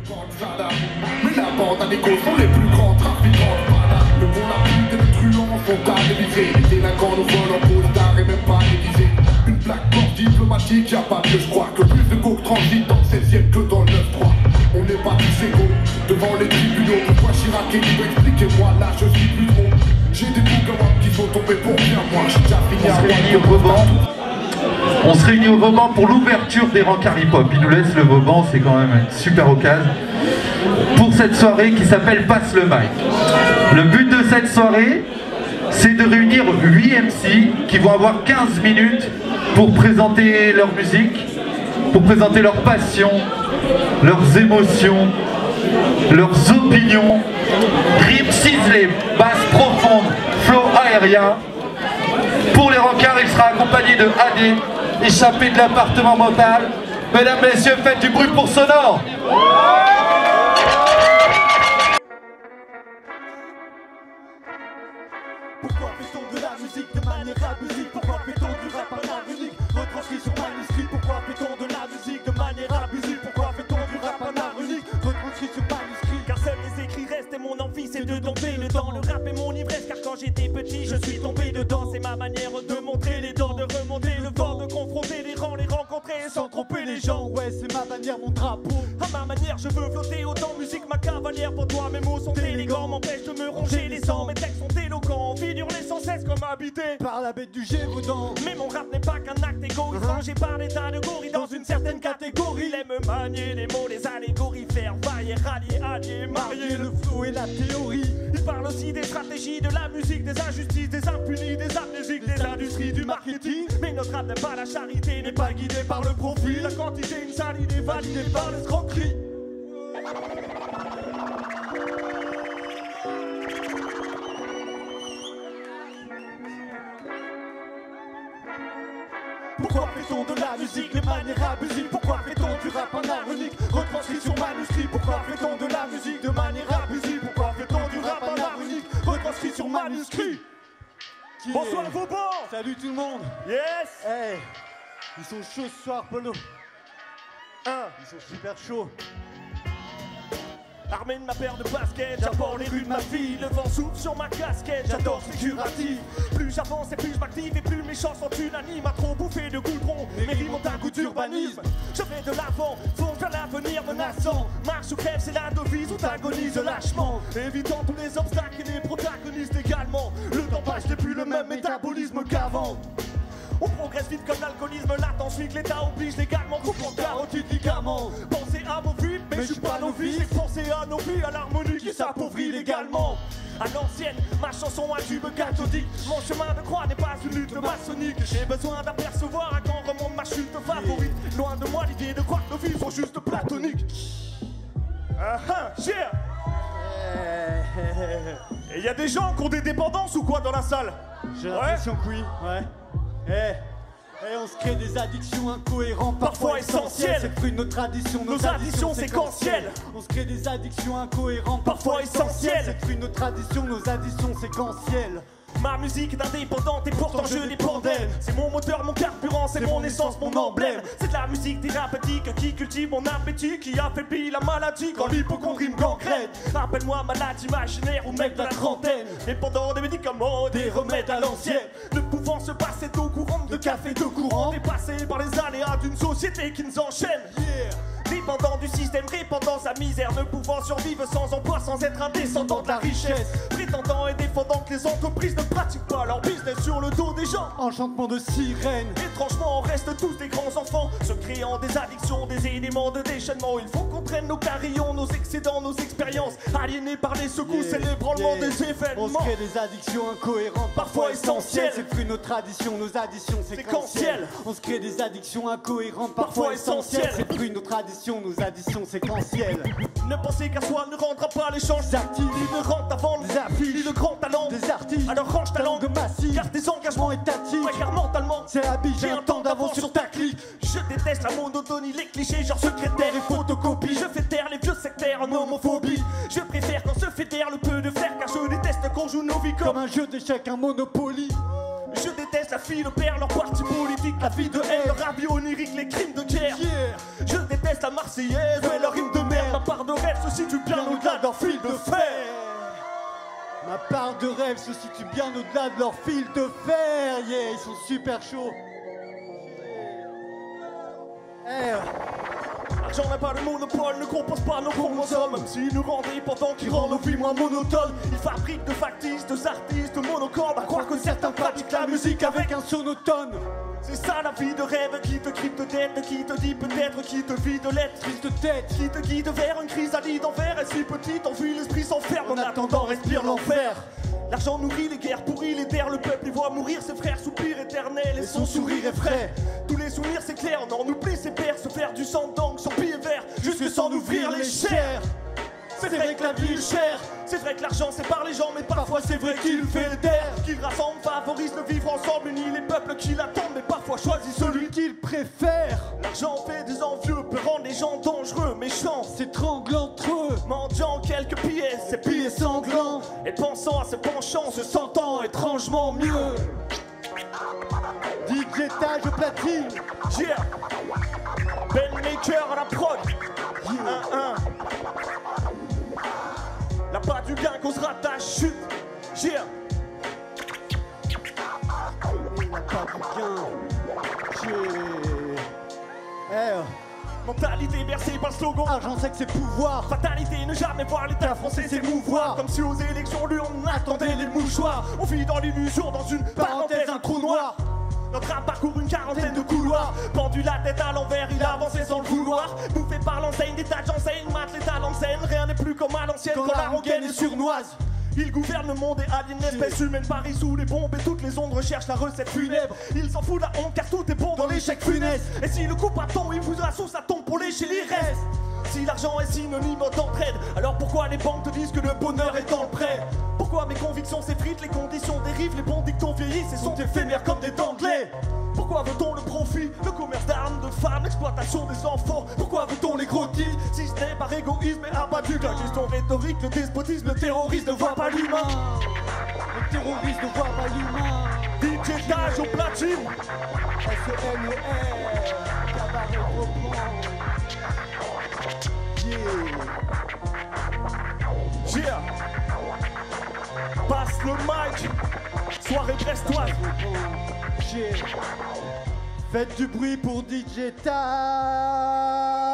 Mais la bande à l'écho sont les plus grands trafiquants. Le bon habit et le truand sont canalisés. Les délinquants nous volent en costard et même pas déguisés. Une plaque porte diplomatique, y'a pas mieux, je crois que plus de coke transit dans le 16e que dans le 9-3. On n'est pas tous égaux devant les tribunaux. Pourquoi Chirac et Libre, expliquez-moi, là je suis plus trop. J'ai des boucs qui sont tombés pour bien, moi j'ai déjà fini à On se réunit au Vauban pour l'ouverture des rencarts hip-hop. Il nous laisse le Vauban, c'est quand même une super occasion pour cette soirée qui s'appelle Passe le mic. Le but de cette soirée, c'est de réunir 8 MC qui vont avoir 15 minutes pour présenter leur musique, pour présenter leur passion, leurs émotions, leurs opinions, rimes ciselées, basses profondes, flow aérien. Pour les rencarts, il sera accompagné de AD, échappé de l'appartement mental. Mesdames, messieurs, faites du bruit pour Sonore. Pourquoi fait-on de la musique de manière abusive? Pourquoi fait-on du rap en art unique retranscrit sur manuscrit? Pourquoi fait-on de la musique de manière abusive? Pourquoi fait-on du rap en art unique retranscrit sur manuscrit? Car seuls les écrits restent et mon envie c'est de tomber dedans. Le rap est mon ivresse car quand j'étais petit je suis tombé dedans. C'est ma manière de montrer les dents, de remonter le vent, de confronter les rangs, les rencontrer sans tromper les gens. Ouais, c'est ma manière, mon drapeau. À ma manière je veux flotter autant musique ma cavalière. Pour toi mes mots sont élégants, m'empêchent de me ronger les sangs. Mes textes sont éloquents, envie d'hurler sans cesse comme habité par la bête du Gévaudan. Mais mon rap n'est pas qu'un acte égoïste, rangé par des tas de gorilles dans une certaine catégorie. Il aime manier les mots, les allégories, faire vailler, rallier, allier, marier le flow et la théorie. Il parle aussi des stratégies, de la musique, des injustices, des impunis, des amnésiques, des industries, du marketing. Mais notre rap n'est pas la charité, n'est pas guidé par le profit. La quantité, une sale idée validée par l'escroquerie. Pourquoi fait-on de la musique de manière abusive? Pourquoi fait-on du rap en harmonique retranscrit sur manuscrit? Pourquoi fait-on de la musique de manière abusive? Pourquoi fait-on du rap en harmonique retranscrit sur manuscrit? Bonsoir le Vauban. Salut tout le monde. Yes. Hey, ils sont chauds ce soir, Polo. Ils sont super chauds. Armé de ma paire de baskets, j'aborde les rues de ma ville. Le vent souffle sur ma casquette, j'adore ce curatif. Plus j'avance et plus je m'active et plus mes chansons unanimes. À trop bouffer de goudron, mes rimes ont un goût d'urbanisme. Je vais de l'avant, fonce vers l'avenir menaçant. Marche ou crève, c'est la devise où t'agonises lâchement. Évitant tous les obstacles et les protagonistes également. Le temps passe, j'ai plus le même métabolisme qu'avant. On progresse vite comme l'alcoolisme, latent ensuite l'État oblige légalement. Coupons carotide, ligaments. Pensez à vos vies, mais je suis pas novice. Pensez à nos vies, à l'harmonie qui s'appauvrit légalement. À l'ancienne, ma chanson un tube cathodique. Mon chemin de croix n'est pas une lutte maçonnique. J'ai besoin d'apercevoir à quand remonte ma chute favorite. Loin de moi l'idée de croire que nos vies sont juste platoniques. Cher. Et y a des gens qui ont des dépendances ou quoi dans la salle? J'ai l'impression que oui, ouais. On se crée des addictions incohérentes, parfois essentielles. C'est le fruit de nos traditions, nos additions séquentielles. On se crée des addictions incohérentes, parfois essentielles. C'est le fruit de nos traditions, nos additions séquentielles. Ma musique est indépendante et pourtant je dépends d'elle. C'est mon moteur, mon carburant, c'est mon essence, mon emblème. C'est de la musique thérapeutique qui cultive mon appétit, qui affaiblit la maladie quand l'hypocondrie me gangrène. Rappelle-moi maladie imaginaire ou mec de la trentaine, dépendant des médicaments, des remèdes à l'ancienne. Ne pouvant se passer d'eau courante, de café de courant, dépassé par les aléas d'une société qui nous enchaîne. Dépendant du système, répandant sa misère, ne pouvant survivre sans emploi, sans être un descendant de la richesse. Prétendant et défendant que les entreprises ne pratiquent pas leur business sur le dos des gens. Enchantement de sirène. Étrangement, on reste tous des grands enfants, se créant des addictions, des éléments de déchaînement. Il faut qu'on traîne nos carillons, nos excédents, nos expériences, aliénés par les secousses et l'ébranlement des événements. On se crée des addictions incohérentes, parfois essentielles. C'est le fruit de nos traditions, nos additions séquentielles. On se crée des addictions incohérentes, parfois essentielles. C'est le fruit de nos traditions, nos additions séquentielles. Ne pensez qu'à soi ne rendra pas l'échange actifs. Il ne rentre avant les affiches, le grand talent des artistes. Alors range ta langue massive, car tes engagements étatiques. Ouais, car mentalement, c'est habile, j'ai un temps d'avance sur ta clique. Je déteste la monotonie, les clichés genre secrétaire et photocopie. Je fais taire les vieux sectaires en homophobie. Je préfère quand se fédère le peu de flair, car je déteste qu'on joue nos vies comme un jeu d'échecs, un Monopoly. Je déteste la fille, le père, leur parti politique, la vie de haine, leur ravi onirique, les crimes de guerre. Je déteste la Marseillaise, ouais, leur rime de merde, ma part de rêve Ma part de rêve se situe bien au-delà de leur fil de fer. Yeah, ils sont super chauds. L'argent n'a pas le monopole, ne compose pas nos chromosomes. Même s'il nous rend dépendants, qui rend nos vies moins monotones. Ils fabriquent de factices, de artistes monocordes. À croire que certains pratiquent la musique avec un sonotone. C'est ça la vie de rêve qui te crypte tête, qui te dit peut-être, qui te vide de l'être. Triste tête, qui te guide vers une chrysalide d'enfer. Et si petite, envie l'esprit s'enferme, en attendant respire l'enfer. L'argent nourrit les guerres, pourrit les terres, le peuple y voit mourir ses frères, soupir éternel et son sourire est frais. Tous les souvenirs c'est clair, on en oublie ses pères, se faire du sang d'encre, son pied vert, jusque sans ouvrir les chairs. C'est vrai que la vie est chère, c'est vrai que l'argent sépare les gens, mais parfois c'est vrai qu'il fait le taire. Qu'il rassemble, favorise le vivre ensemble, unit les peuples qui l'attendent, mais parfois choisit celui qu'il préfère. L'argent fait des envieux, peut rendre les gens dangereux, méchants, s'étranglant entre eux, mendiant quelques pièces, ces pieds sanglants, et pensant à ses penchants, se sentant étrangement mieux. DJ Taj au platine. Yeah. Ben Maker à la prod. Yeah. La pas du gain causera ta chute. Yeah. La pas du gain. Yeah. Mentalité bercée par le slogan. Argent c'est que c'est pouvoir. Fatalité, ne jamais voir l'État français s'émouvoir. Comme si aux élections lui on attendait les mouchoirs. On vit dans l'illusion, dans une parenthèse, un trou noir. Notre âme parcourt une quarantaine de couloirs. Pendu la tête à l'envers, il avançait sans le vouloir. Bouffé par l'enseigne, des tas d'enseignes, mate les talents de scène. Rien n'est plus comme à l'ancienne quand la rengaine est surnoise. Il gouverne le monde et aliène l'espèce humaine. Paris sous les bombes et toutes les ondes recherchent la recette funèbre. Il s'en fout de la honte car tout est bon dans l'échec funeste. Et si le coupe à temps, il vous la sauce à tombe pour lécher les restes. Si l'argent est synonyme d'entraide, alors pourquoi les banques te disent que le bonheur est dans le prêt? Pourquoi mes convictions s'effritent, les conditions dérivent, les bons dictons vieillissent et sont éphémères comme des denglais? Pourquoi veut-on le profit, le commerce d'armes, de femmes, l'exploitation des enfants? Pourquoi veut-on les gros titres, si ce n'est par égoïsme et abattu? La question rhétorique, le despotisme, le terrorisme ne voit pas l'humain. Le terroriste ne voit pas l'humain. DJ Taj au platine. S-E-N-E-R, cabaret reprend. Yeah. Passe le mic. Soirée brestoise. Faites du bruit pour DJ Taj.